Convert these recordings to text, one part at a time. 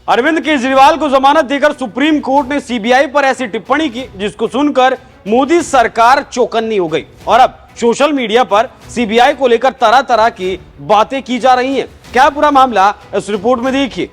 अरविंद केजरीवाल को जमानत देकर सुप्रीम कोर्ट ने सीबीआई पर ऐसी टिप्पणी की जिसको सुनकर मोदी सरकार चौकन्नी हो गई और अब सोशल मीडिया पर सीबीआई को लेकर तरह तरह की बातें की जा रही हैं। क्या पूरा मामला इस रिपोर्ट में देखिए।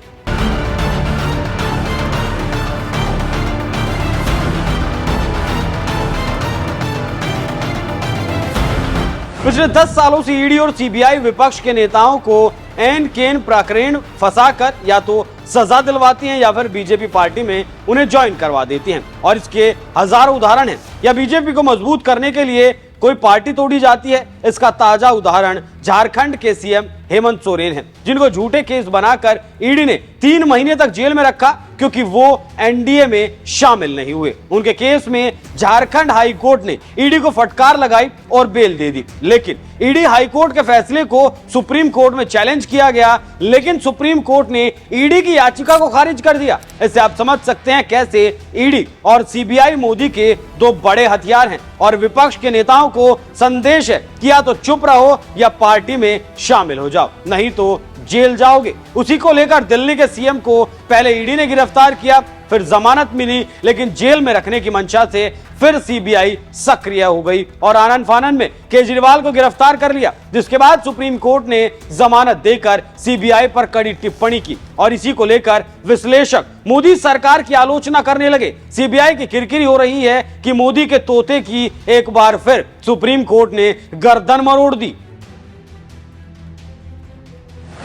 पिछले 10 सालों से ईडी और सीबीआई विपक्ष के नेताओं को एन केन प्रकरण फंसाकर या तो सजा दिलवाती हैं या फिर बीजेपी पार्टी में उन्हें ज्वाइन करवा देती हैं और इसके हजारों उदाहरण हैं। या बीजेपी को मजबूत करने के लिए कोई पार्टी तोड़ी जाती है। इसका ताजा उदाहरण झारखंड के सीएम हेमंत सोरेन हैं, जिनको झूठे केस बनाकर ईडी ने 3 महीने तक जेल में रखा क्योंकि वो एनडीए में शामिल नहीं हुए। उनके केस में झारखंड हाई कोर्ट ने ईडी को फटकार लगाई और बेल दे दी, लेकिन ईडी हाई कोर्ट के फैसले को सुप्रीम कोर्ट में चैलेंज किया गया, लेकिन सुप्रीम कोर्ट ने ईडी की याचिका को खारिज कर दिया। इससे आप समझ सकते हैं कैसे ईडी और सीबीआई मोदी के 2 बड़े हथियार हैं और विपक्ष के नेताओं को संदेश है कि या तो चुप रहो या पार्टी में शामिल हो जाओ, नहीं तो जेल जाओगे। उसी को लेकर दिल्ली के सीएम को पहले ईडी ने गिरफ्तार किया, फिर जमानत मिली, लेकिन जेल में रखने की मंशा से फिर सीबीआई सक्रिय हो गई और आनन फानन में केजरीवाल को गिरफ्तार कर लिया, जिसके बाद सुप्रीम कोर्ट ने जमानत देकर सीबीआई पर कड़ी टिप्पणी की और इसी को लेकर विश्लेषक मोदी सरकार की आलोचना करने लगे। सीबीआई की किरकिरी हो रही है कि मोदी के तोते की एक बार फिर सुप्रीम कोर्ट ने गर्दन मरोड़ दी।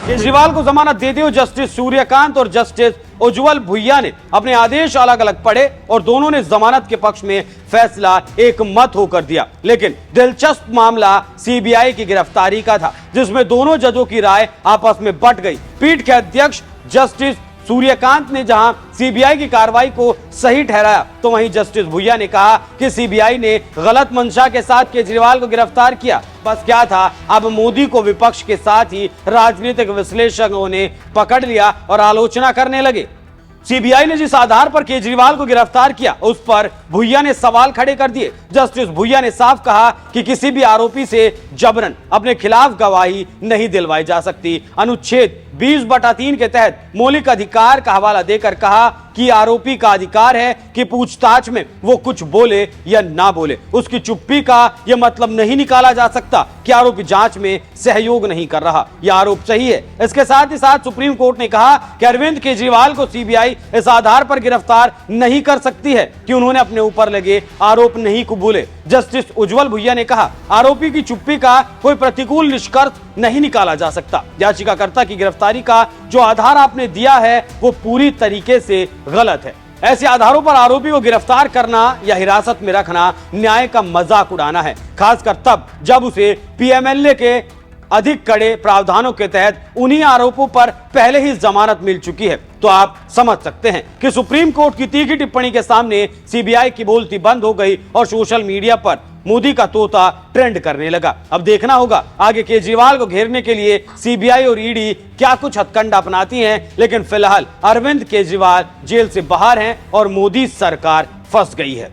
केजरीवाल को जमानत देते हुए जस्टिस सूर्यकांत और जस्टिस उज्जवल भुइया ने अपने आदेश अलग अलग पढ़े और दोनों ने जमानत के पक्ष में फैसला एक मत होकर दिया। लेकिन दिलचस्प मामला सीबीआई की गिरफ्तारी का था, जिसमें दोनों जजों की राय आपस में बंट गई। पीठ के अध्यक्ष जस्टिस सूर्यकांत ने जहां सीबीआई की कार्रवाई को सही ठहराया, तो वहीं जस्टिस भुइया ने कहा कि सीबीआई ने गलत मंशा के साथ केजरीवाल को गिरफ्तार किया। बस क्या था, अब मोदी को विपक्ष के साथ ही राजनीतिक विश्लेषकों ने पकड़ लिया और आलोचना करने लगे। सीबीआई ने जिस आधार पर केजरीवाल को गिरफ्तार किया, उस पर भुइया ने सवाल खड़े कर दिए। जस्टिस भुइया ने साफ कहा कि किसी भी आरोपी से जबरन अपने खिलाफ गवाही नहीं दिलवाई जा सकती। अनुच्छेद 20/3 के तहत मौलिक अधिकार का हवाला देकर कहा कि आरोपी का अधिकार है कि पूछताछ में वो कुछ बोले या ना बोले। उसकी चुप्पी का यह मतलब नहीं निकाला जा सकता कि आरोपी जांच में सहयोग नहीं कर रहा। यह आरोप सही है। इसके साथ ही साथ सुप्रीम कोर्ट ने कहा कि अरविंद केजरीवाल को सीबीआई इस आधार पर गिरफ्तार नहीं कर सकती है कि उन्होंने अपने ऊपर लगे आरोप नहीं कबूले। जस्टिस उज्जवल भुइया ने कहा, आरोपी की चुप्पी का कोई प्रतिकूल निष्कर्ष नहीं निकाला जा सकता। याचिकाकर्ता की गिरफ्तारी का जो आधार आपने दिया है वो पूरी तरीके से गलत है। ऐसे आधारों पर आरोपी को गिरफ्तार करना या हिरासत में रखना न्याय का मजाक उड़ाना है, खासकर तब जब उसे पीएमएलए के अधिक कड़े प्रावधानों के तहत उन्हीं आरोपों पर पहले ही जमानत मिल चुकी है। तो आप समझ सकते हैं कि सुप्रीम कोर्ट की तीखी टिप्पणी के सामने सीबीआई की बोलती बंद हो गई और सोशल मीडिया पर मोदी का तोता ट्रेंड करने लगा। अब देखना होगा आगे केजरीवाल को घेरने के लिए सीबीआई और ईडी क्या कुछ हथकंडा अपनाती हैं, लेकिन फिलहाल अरविंद केजरीवाल जेल से बाहर हैं और मोदी सरकार फंस गई है।